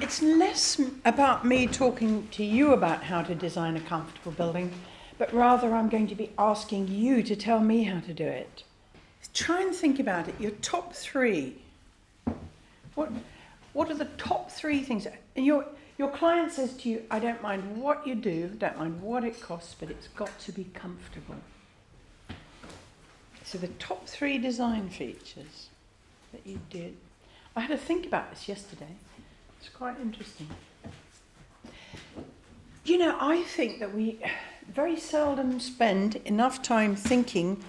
it's less about me talking to you about how to design a comfortable building, but rather I'm going to be asking you to tell me how to do it. Try and think about it. Your top three. What are the top three things? And your client says to you, I don't mind what you do, don't mind what it costs, but it's got to be comfortable. So the top three design features that you did. I had to think about this yesterday. It's quite interesting. You know, I think that we very seldom spend enough time thinking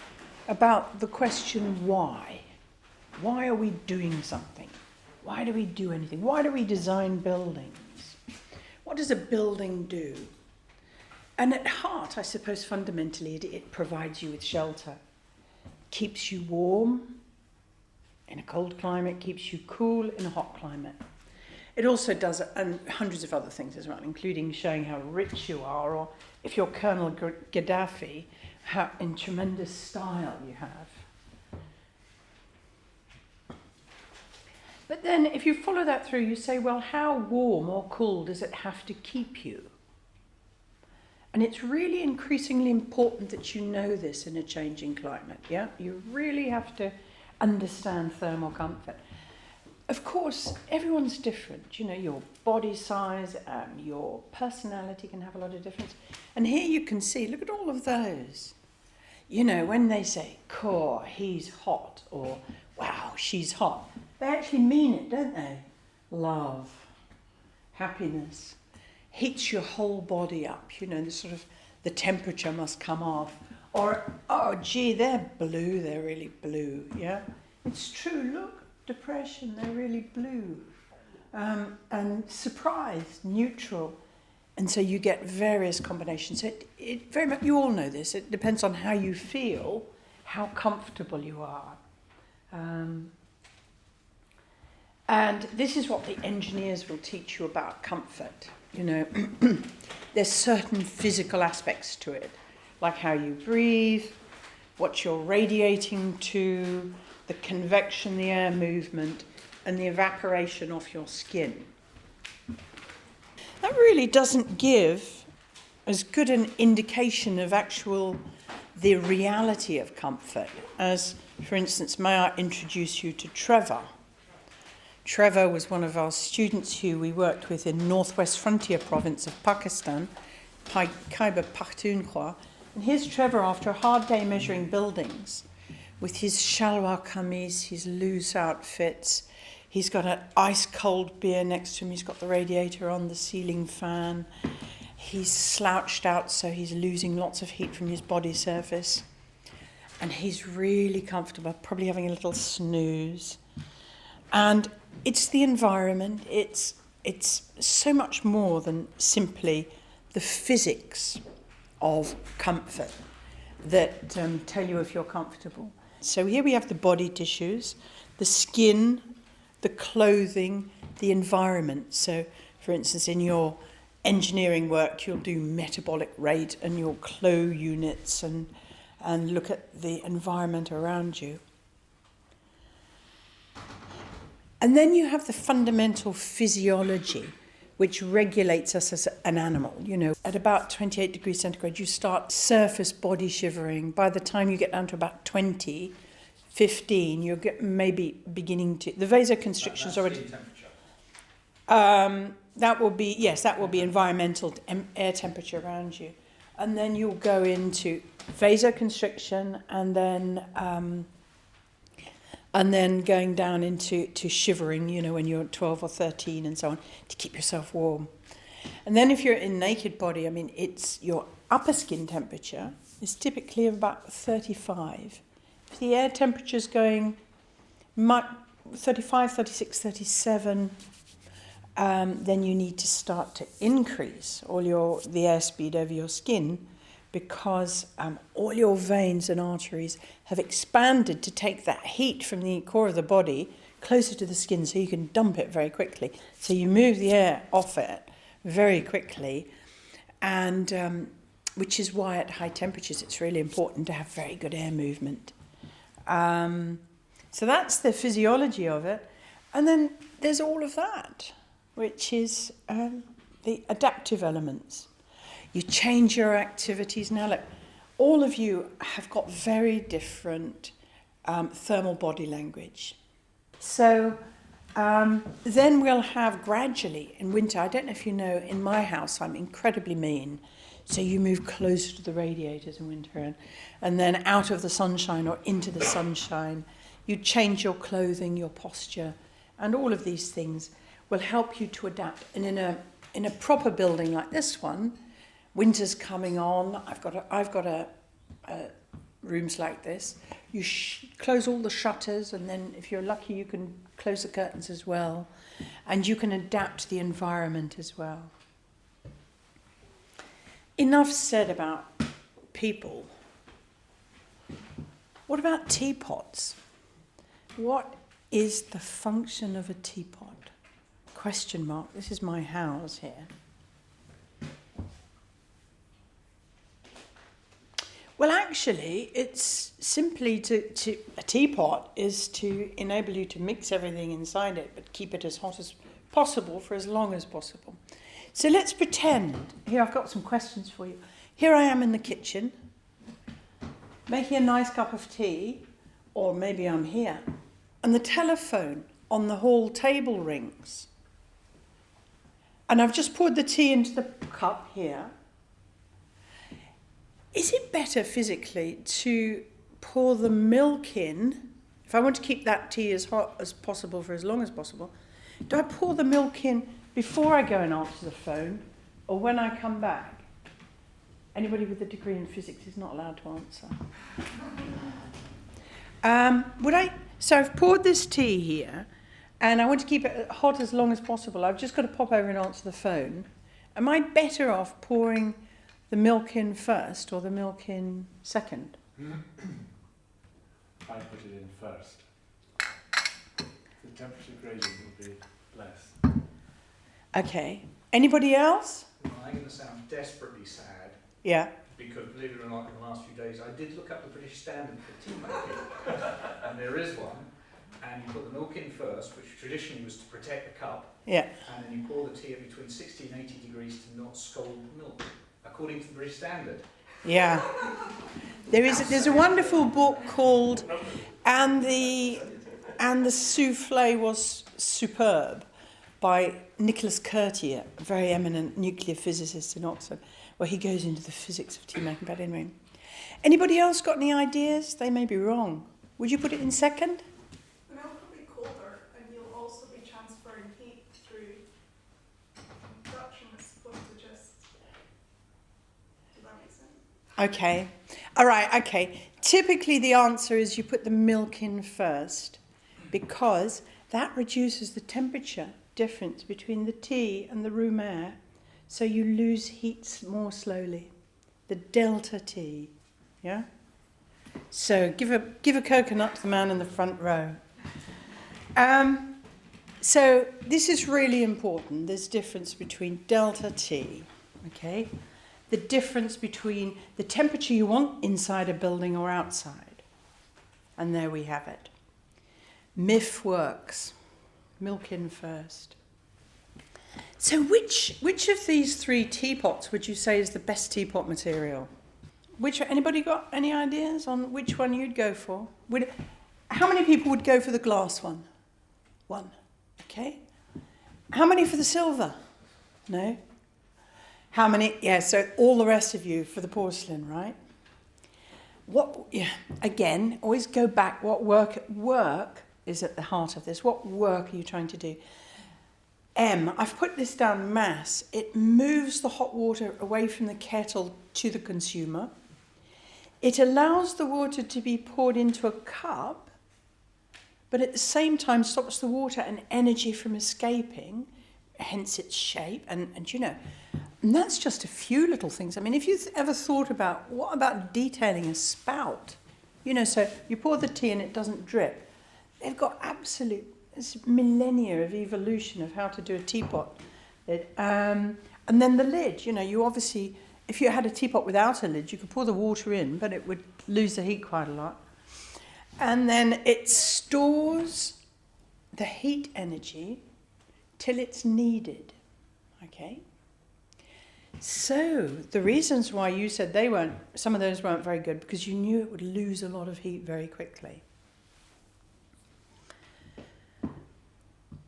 about the question why. Why are we doing something? Why do we do anything? Why do we design buildings? What does a building do? And at heart, I suppose fundamentally it provides you with shelter. Keeps you warm in a cold climate, keeps you cool in a hot climate. It also does hundreds of other things as well, including showing how rich you are, or if you're Colonel Gaddafi, how in tremendous style you have. But then if you follow that through, you say, well, how warm or cool does it have to keep you? And it's really increasingly important that you know this in a changing climate, yeah? You really have to understand thermal comfort. Of course, everyone's different. You know, your body size, your personality can have a lot of difference. And here you can see, look at all of those. You know, when they say, "Core, he's hot," or "Wow, she's hot," they actually mean it, don't they? Love, happiness, heats your whole body up. You know, the temperature must come off. Or, oh, gee, they're blue, they're really blue, yeah? It's true, look, depression, they're really blue. And surprised, neutral. And so you get various combinations. It very much, you all know this, it depends on how you feel, how comfortable you are. And this is what the engineers will teach you about comfort. You know, there's certain physical aspects to it, like how you breathe, what you're radiating to, the convection, the air movement, and the evaporation off your skin. That really doesn't give as good an indication of the reality of comfort as, for instance, may I introduce you to Trevor. Trevor was one of our students who we worked with in Northwest Frontier Province of Pakistan, Khyber Pakhtunkhwa. And here's Trevor after a hard day measuring buildings with his shalwar kameez, his loose outfits. He's got an ice-cold beer next to him. He's got the radiator on, the ceiling fan. He's slouched out, so he's losing lots of heat from his body surface. And he's really comfortable, probably having a little snooze. And it's the environment. It's so much more than simply the physics of comfort that tell you if you're comfortable. So here we have the body tissues, the skin, the clothing, the environment. So, for instance, in your engineering work, you'll do metabolic rate and your Clow units and look at the environment around you. And then you have the fundamental physiology, which regulates us as an animal. You know, at about 28 degrees centigrade, you start surface body shivering. By the time you get down to about 20, 15, you're maybe beginning to... The vasoconstriction's already... That will be environmental air temperature around you. And then you'll go into vasoconstriction and then going down into shivering, you know, when you're 12 or 13 and so on, to keep yourself warm. And then if you're in naked body, I mean, it's your upper skin temperature is typically about 35. If the air temperature's going 35, 36, 37, then you need to start to increase the airspeed over your skin, because all your veins and arteries have expanded to take that heat from the core of the body closer to the skin so you can dump it very quickly. So you move the air off it very quickly, and which is why at high temperatures it's really important to have very good air movement. So that's the physiology of it. And then there's all of that, which is the adaptive elements. You change your activities. Now look, all of you have got very different thermal body language. So then we'll have gradually, in winter, I don't know if you know, in my house I'm incredibly mean. So you move closer to the radiators in winter and then out of the sunshine or into the sunshine. You change your clothing, your posture, and all of these things will help you to adapt. And in a proper building like this one, winter's coming on. I've got a rooms like this. You close all the shutters, and then if you're lucky, you can close the curtains as well, and you can adapt to the environment as well. Enough said about people. What about teapots? What is the function of a teapot? Question mark. This is my house here. Well, actually, it's simply a teapot is to enable you to mix everything inside it, but keep it as hot as possible for as long as possible. So let's pretend, here I've got some questions for you. Here I am in the kitchen, making a nice cup of tea, or maybe I'm here, and the telephone on the hall table rings. And I've just poured the tea into the cup here. Is it better physically to pour the milk in, if I want to keep that tea as hot as possible for as long as possible, do I pour the milk in before I go and answer the phone, or when I come back? Anybody with a degree in physics is not allowed to answer. So I've poured this tea here, and I want to keep it hot as long as possible. I've just got to pop over and answer the phone. Am I better off pouring the milk in first or the milk in second? I put it in first. The temperature gradient will be less. Okay. Anybody else? Well, I'm going to sound desperately sad. Yeah. Because believe it or not, in the last few days, I did look up the British standard for tea making. And there is one. And you put the milk in first, which traditionally was to protect the cup. Yeah. And then you pour the tea at between 60 and 80 degrees to not scald the milk, according to the British standard. Yeah. There's a wonderful book called And the Souffle Was Superb by Nicholas Curtier, a very eminent nuclear physicist in Oxford, where he goes into the physics of tea making. But anyway, anybody else got any ideas? They may be wrong. Would you put it in second? The milk will be colder, and you'll also be transferring heat through induction as opposed to just. Does that make sense? Okay. All right, okay. Typically the answer is you put the milk in first because that reduces the temperature difference between the tea and the room air, so you lose heat more slowly. The delta T, yeah? So give a coconut to the man in the front row. So this is really important. There's difference between delta T, okay? The difference between the temperature you want inside a building or outside. And there we have it. MIF works. Milk in first. So which of these three teapots would you say is the best teapot material? Anybody got any ideas on which one you'd go for? How many people would go for the glass one? One. Okay. How many for the silver? No. How many? Yeah, so all the rest of you for the porcelain, right? Again, always go back. What work is at the heart of this? What work are you trying to do? I've put this down, mass. It moves the hot water away from the kettle to the consumer. It allows the water to be poured into a cup, but at the same time stops the water and energy from escaping, hence its shape. And that's just a few little things. I mean, if you've ever thought about, what about detailing a spout? So you pour the tea and it doesn't drip. They've got it's millennia of evolution of how to do a teapot. And then the lid, you obviously, if you had a teapot without a lid, you could pour the water in, but it would lose the heat quite a lot. And then it stores the heat energy till it's needed. Okay? So the reasons why you said some of those weren't very good, because you knew it would lose a lot of heat very quickly.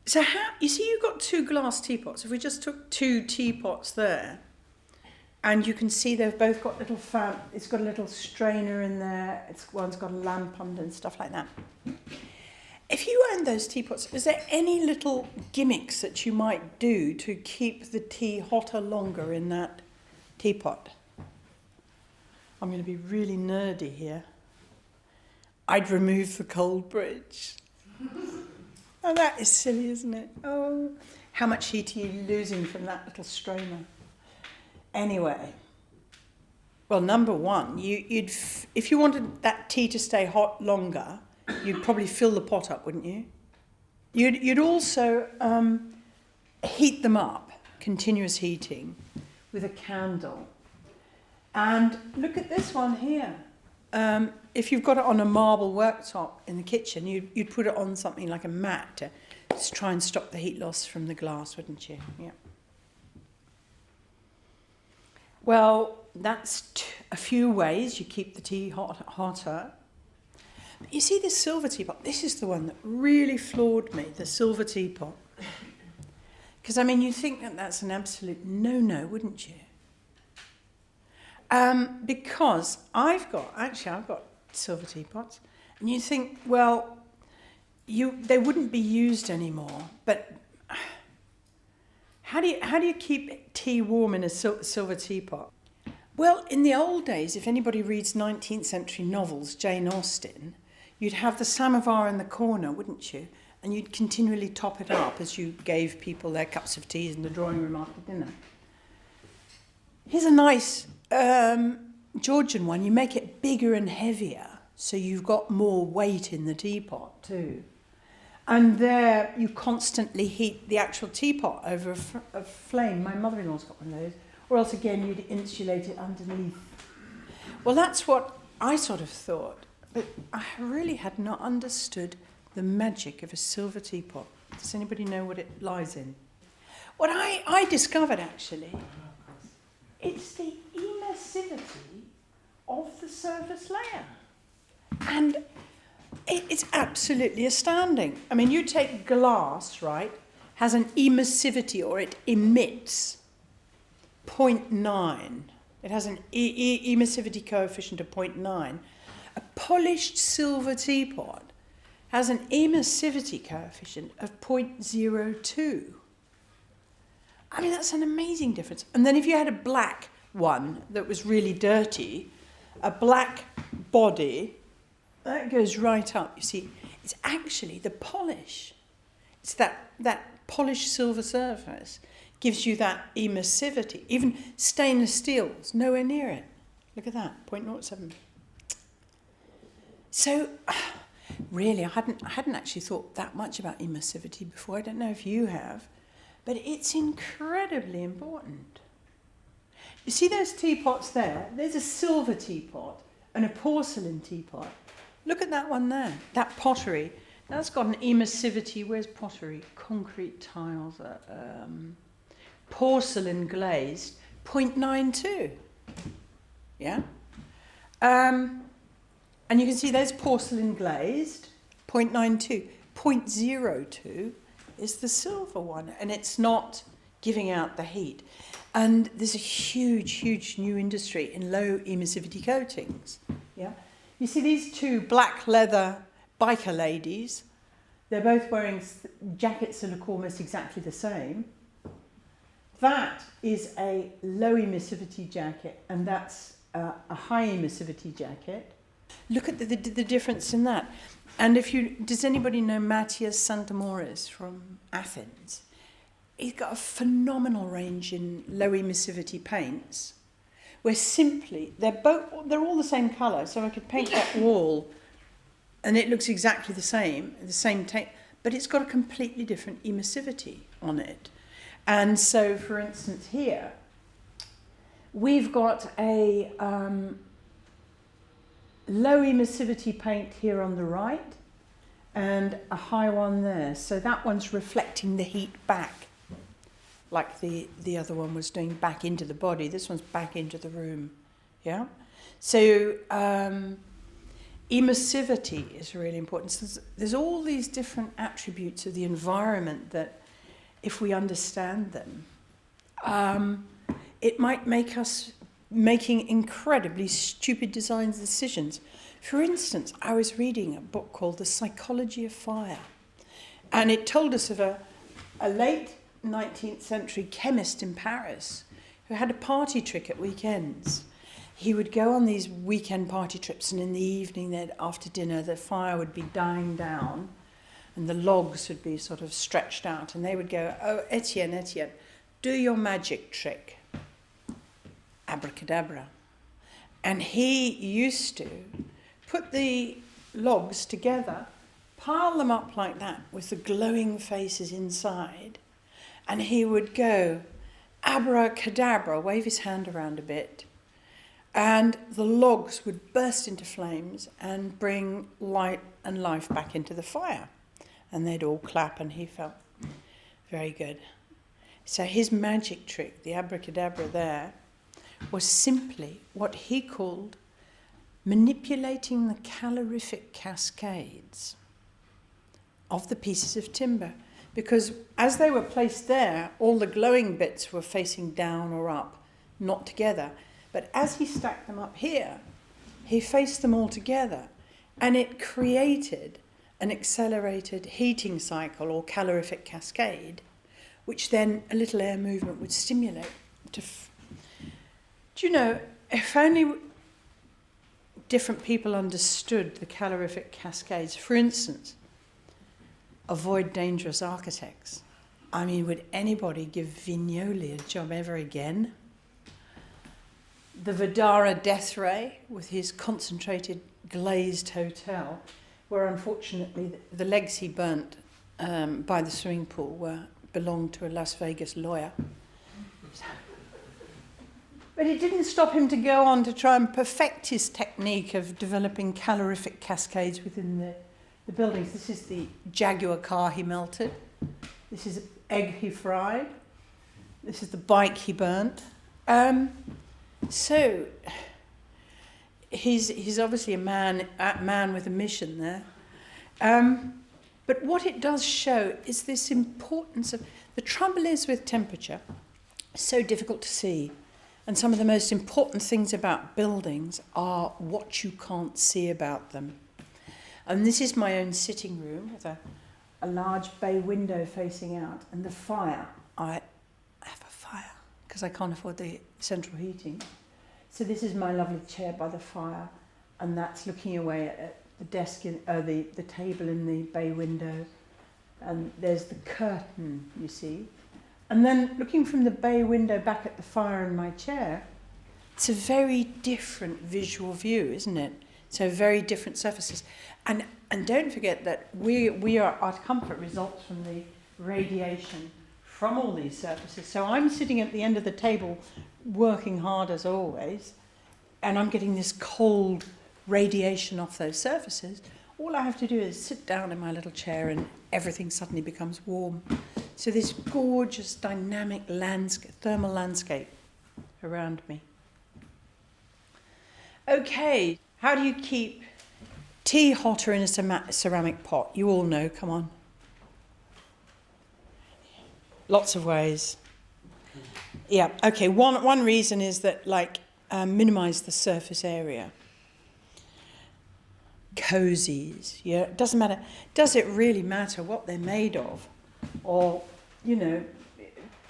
So you see you've got 2 glass teapots. If we just took 2 teapots there, and you can see they've both got little it's got a little strainer in there, one's got a lamp under and stuff like that. If you owned those teapots, is there any little gimmicks that you might do to keep the tea hotter longer in that teapot? I'm going to be really nerdy here. I'd remove the cold bridge. Oh, that is silly, isn't it? Oh, how much heat are you losing from that little strainer? Anyway, well, number one, if you wanted that tea to stay hot longer, you'd probably fill the pot up, wouldn't you? You'd also heat them up, continuous heating, with a candle. And look at this one here. If you've got it on a marble worktop in the kitchen, you'd put it on something like a mat to just try and stop the heat loss from the glass, wouldn't you? Yeah. Well, that's a few ways you keep the tea hotter. But you see this silver teapot? This is the one that really floored me, the silver teapot. Because, I mean, you'd think that that's an absolute no-no, wouldn't you? Because I've got silver teapots, and you think, well, they wouldn't be used anymore. But how do you keep tea warm in a silver teapot? Well, in the old days, if anybody reads 19th century novels, Jane Austen, you'd have the samovar in the corner, wouldn't you? And you'd continually top it up as you gave people their cups of tea in the drawing room after dinner. Here's a nice Georgian one. You make it bigger and heavier, so you've got more weight in the teapot too. And there you constantly heat the actual teapot over a flame. My mother-in-law's got one of those. Or else again you'd insulate it underneath. Well, that's what I sort of thought. But I really had not understood the magic of a silver teapot. Does anybody know what it lies in? What I discovered, actually, it's the emissivity of the surface layer. And it's absolutely astounding. I mean, you take glass, right, has an emissivity, or it emits 0.9. It has an emissivity coefficient of 0.9. A polished silver teapot has an emissivity coefficient of 0.02. I mean, that's an amazing difference. And then if you had a black one that was really dirty, a black body, that goes right up. You see, it's actually the polish. It's that polished silver surface gives you that emissivity. Even stainless steel's nowhere near it. Look at that, 0.07. So, really, I hadn't actually thought that much about emissivity before. I don't know if you have, but it's incredibly important. You see those teapots there? There's a silver teapot and a porcelain teapot. Look at that one there, that pottery. That's got an emissivity. Where's pottery? Concrete tiles. Porcelain glazed, 0.92. Yeah? And you can see there's porcelain glazed, 0.92. 0.02 is the silver one, and it's not giving out the heat. And there's a huge, huge new industry in low emissivity coatings. Yeah? You see these two black leather biker ladies. They're both wearing jackets that look almost exactly the same. That is a low emissivity jacket, and that's a high emissivity jacket. Look at the difference in that. And does anybody know Matthias Santamoris from Athens? He's got a phenomenal range in low emissivity paints, where simply they're all the same colour. So I could paint that wall, and it looks exactly the same but it's got a completely different emissivity on it. And so, for instance, here we've got a low emissivity paint here on the right, and a high one there. So that one's reflecting the heat back, like the other one was doing back into the body. This one's back into the room. Yeah? So emissivity is really important. So there's all these different attributes of the environment that, if we understand them, it might make us making incredibly stupid design decisions. For instance, I was reading a book called The Psychology of Fire, and it told us of a late 19th century chemist in Paris who had a party trick at weekends. He would go on these weekend party trips, and in the evening, after dinner, the fire would be dying down, and the logs would be sort of stretched out, and they would go, "Oh, Etienne, do your magic trick." Abracadabra. And he used to put the logs together, pile them up like that with the glowing faces inside, and he would go, abracadabra, wave his hand around a bit, and the logs would burst into flames and bring light and life back into the fire. And they'd all clap, and he felt very good. So his magic trick, the abracadabra there, was simply what he called manipulating the calorific cascades of the pieces of timber. Because as they were placed there, all the glowing bits were facing down or up, not together. But as he stacked them up here, he faced them all together, and it created an accelerated heating cycle or calorific cascade, which then a little air movement would stimulate. Do you know, if only different people understood the calorific cascades, for instance, avoid dangerous architects. I mean, would anybody give Vignoli a job ever again? The Vidara death ray with his concentrated glazed hotel, where unfortunately the legs he burnt by the swimming pool belonged to a Las Vegas lawyer. But it didn't stop him to go on to try and perfect his technique of developing calorific cascades within the buildings. This is the Jaguar car he melted. This is egg he fried. This is the bike he burnt. So he's obviously a man with a mission there. But what it does show is this importance of... The trouble is with temperature, it's so difficult to see. And some of the most important things about buildings are what you can't see about them. And this is my own sitting room with a large bay window facing out, and the fire. I have a fire because I can't afford the central heating. So this is my lovely chair by the fire, and that's looking away at the desk, the table in the bay window, and there's the curtain, you see. And then looking from the bay window back at the fire in my chair, it's a very different visual view, isn't it? So very different surfaces. And don't forget that our comfort results from the radiation from all these surfaces. So I'm sitting at the end of the table working hard as always, and I'm getting this cold radiation off those surfaces. All I have to do is sit down in my little chair and everything suddenly becomes warm. So this gorgeous, dynamic thermal landscape around me. Okay, how do you keep tea hotter in a ceramic pot? You all know, come on. Lots of ways. Yeah, okay, one reason is that, minimize the surface area. Cozies, yeah, it doesn't matter. Does it really matter what they're made of? Or,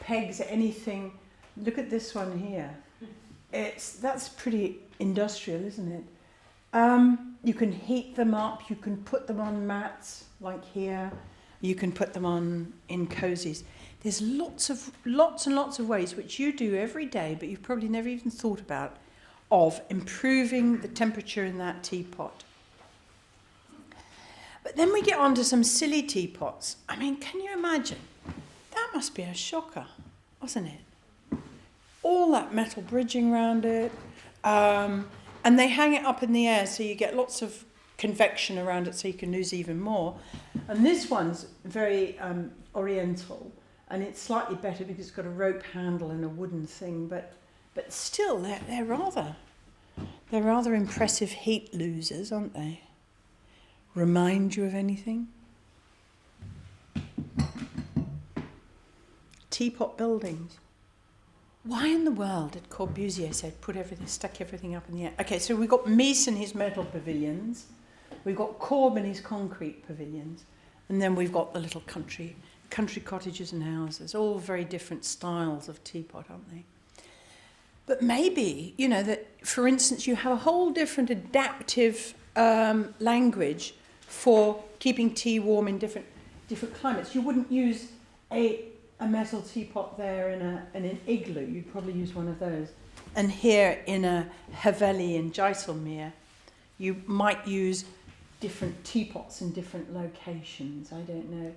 pegs, anything. Look at this one here. That's pretty industrial, isn't it? You can heat them up, you can put them on mats, like here. You can put them on in cozies. There's lots and lots of ways, which you do every day, but you've probably never even thought about, of improving the temperature in that teapot. But then we get on to some silly teapots. I mean, can you imagine? That must be a shocker, wasn't it? All that metal bridging around it. And they hang it up in the air, so you get lots of convection around it so you can lose even more. And this one's very oriental, and it's slightly better because it's got a rope handle and a wooden thing, but still they're rather impressive heat losers, aren't they? Remind you of anything? Teapot buildings. Why in the world did Corbusier say stuck everything up in the air? Okay, so we've got Mies and his metal pavilions, we've got Corb and his concrete pavilions, and then we've got the little country cottages and houses, all very different styles of teapot, aren't they? But maybe, that, for instance, you have a whole different adaptive language for keeping tea warm in different climates. You wouldn't use a metal teapot there in an igloo. You'd probably use one of those. And here in a Haveli in Jaisalmer, you might use different teapots in different locations. I don't know.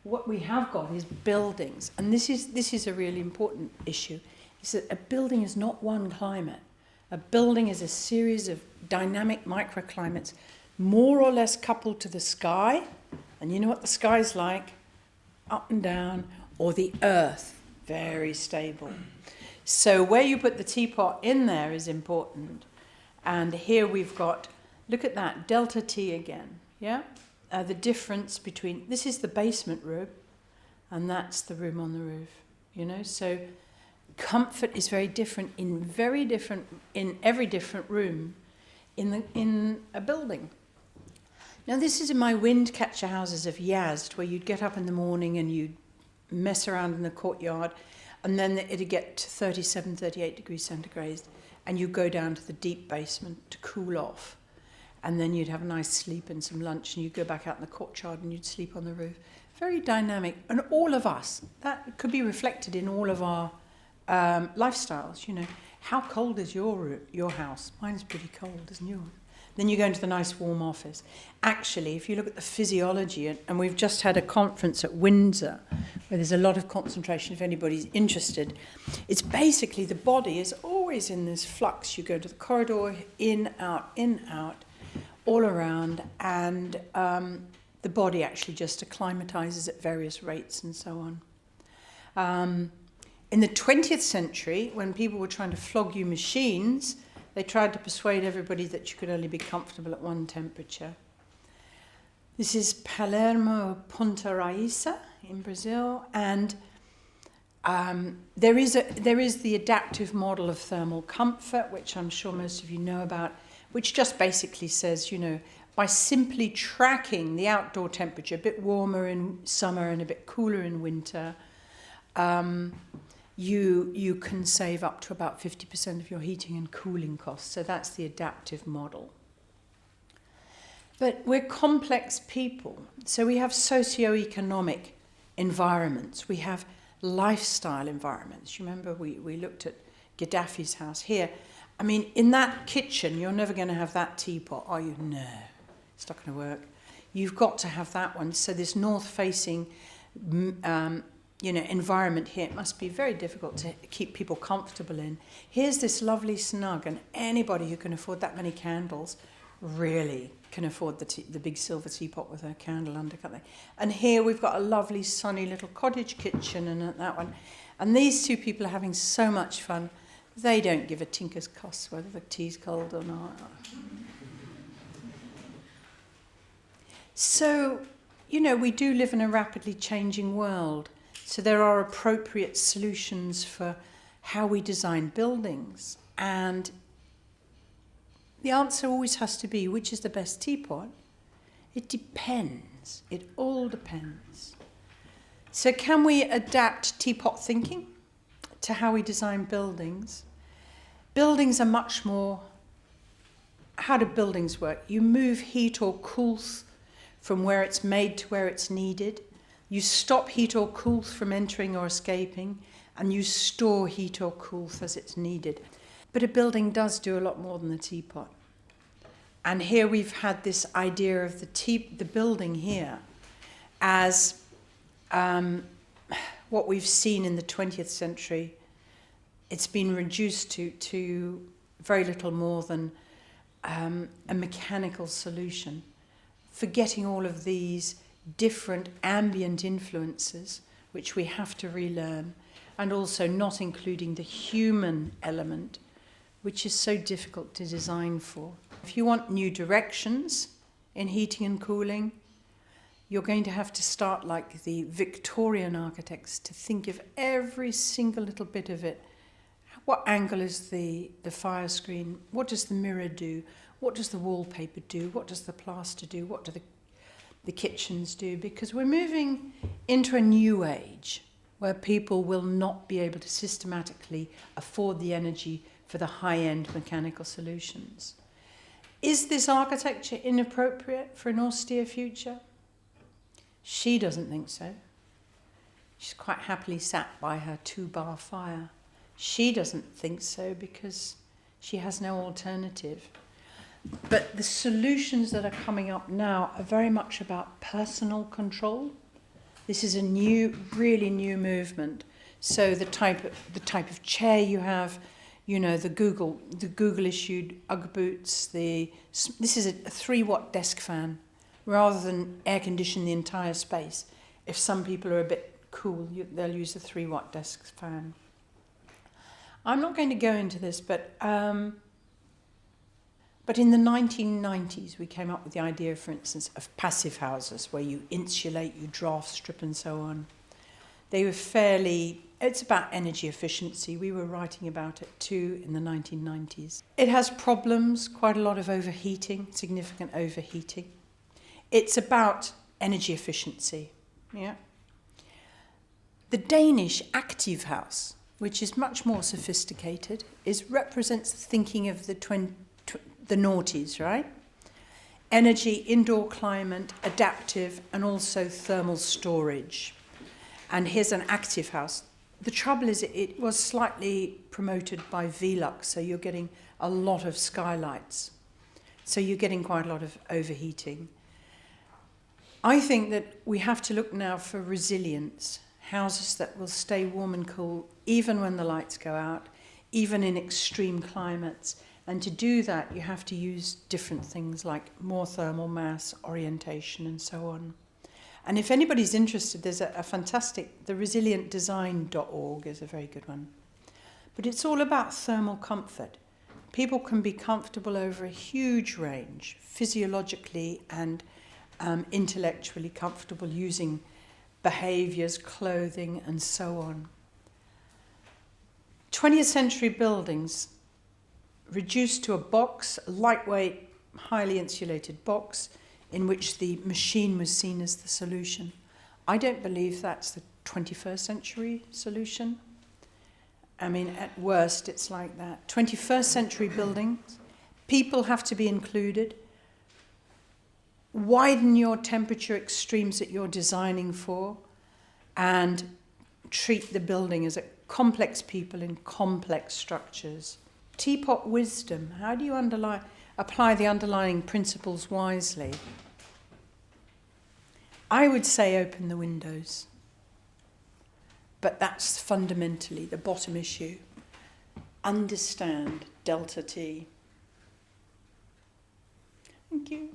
What we have got is buildings, and this is a really important issue. Is that a building is not one climate. A building is a series of dynamic microclimates, more or less coupled to the sky. And you know what the sky's like? Up and down. Or the earth, very stable. So where you put the teapot in there is important. And here we've got, look at that, delta T again, yeah? The difference between, this is the basement room, and that's the room on the roof, So comfort is very different in every different room in a building. Now this is in my wind catcher houses of Yazd, where you'd get up in the morning and you'd mess around in the courtyard, and then it'd get to 37, 38 degrees centigrade, and you go down to the deep basement to cool off, and then you'd have a nice sleep and some lunch, and you'd go back out in the courtyard and you'd sleep on the roof. Very dynamic, and all of us, that could be reflected in all of our lifestyles. How cold is your house? Mine's pretty cold, isn't yours? Then you go into the nice warm office. Actually, if you look at the physiology, and we've just had a conference at Windsor where there's a lot of concentration if anybody's interested, it's basically the body is always in this flux. You go to the corridor, in, out, all around, and the body actually just acclimatizes at various rates and so on. In the 20th century, when people were trying to flog you machines, they tried to persuade everybody that you could only be comfortable at one temperature. This is Palermo Ponta Raissa in Brazil, and there is the adaptive model of thermal comfort, which I'm sure most of you know about, which just basically says, by simply tracking the outdoor temperature, a bit warmer in summer and a bit cooler in winter, you can save up to about 50% of your heating and cooling costs. So that's the adaptive model. But we're complex people. So we have socio-economic environments. We have lifestyle environments. You remember we looked at Gaddafi's house here. I mean, in that kitchen, you're never going to have that teapot, are you? No, it's not going to work. You've got to have that one. So this north-facing environment here, it must be very difficult to keep people comfortable in. Here's this lovely snug, and anybody who can afford that many candles really can afford the big silver teapot with a candle under, can't they? And here we've got a lovely sunny little cottage kitchen, and that one. And these two people are having so much fun. They don't give a tinker's cuss whether the tea's cold or not. So, we do live in a rapidly changing world. So there are appropriate solutions for how we design buildings. And the answer always has to be, which is the best teapot? It depends. It all depends. So can we adapt teapot thinking to how we design buildings? Buildings are much more... How do buildings work? You move heat or coolth from where it's made to where it's needed. You stop heat or coolth from entering or escaping, and you store heat or coolth as it's needed. But a building does do a lot more than the teapot. And here we've had this idea of the building here as what we've seen in the 20th century. It's been reduced to very little more than a mechanical solution. forgetting all of these different ambient influences, which we have to relearn, and also not including the human element, which is so difficult to design for. If you want new directions in heating and cooling, you're going to have to start like the Victorian architects to think of every single little bit of it. What angle is the fire screen? What does the mirror do? What does the wallpaper do? What does the plaster do? What do the kitchens do? Because we're moving into a new age where people will not be able to systematically afford the energy for the high-end mechanical solutions. Is this architecture inappropriate for an austere future? She doesn't think so. She's quite happily sat by her 2-bar fire. She doesn't think so because she has no alternative. But the solutions that are coming up now are very much about personal control. This is a new, really new movement. So the type of chair you have, you know, the Google issued Ugg boots. This is a 3-watt desk fan, rather than air condition the entire space. If some people are a bit cool, they'll use a 3-watt desk fan. I'm not going to go into this, but in the 1990s, we came up with the idea, for instance, of passive houses, where you insulate, you draft strip and so on. They were it's about energy efficiency. We were writing about it too in the 1990s. It has problems, quite a lot of overheating, significant overheating. It's about energy efficiency, yeah. The Danish active house, which is much more sophisticated, represents the thinking of the noughties, right? Energy, indoor climate, adaptive, and also thermal storage. And here's an active house. The trouble is it was slightly promoted by Velux, so you're getting a lot of skylights. So you're getting quite a lot of overheating. I think that we have to look now for resilience, houses that will stay warm and cool even when the lights go out, even in extreme climates. And to do that, you have to use different things like more thermal mass, orientation, and so on. And if anybody's interested, there's a fantastic, the resilientdesign.org is a very good one. But it's all about thermal comfort. People can be comfortable over a huge range, physiologically and intellectually comfortable, using behaviours, clothing, and so on. 20th century buildings reduced to a box, a lightweight, highly insulated box, in which the machine was seen as the solution. I don't believe that's the 21st century solution. I mean, at worst, it's like that. 21st century buildings, people have to be included. Widen your temperature extremes that you're designing for, and treat the building as a complex people in complex structures. Teapot wisdom. How do you apply the underlying principles wisely? I would say open the windows. But that's fundamentally the bottom issue. Understand delta T. Thank you.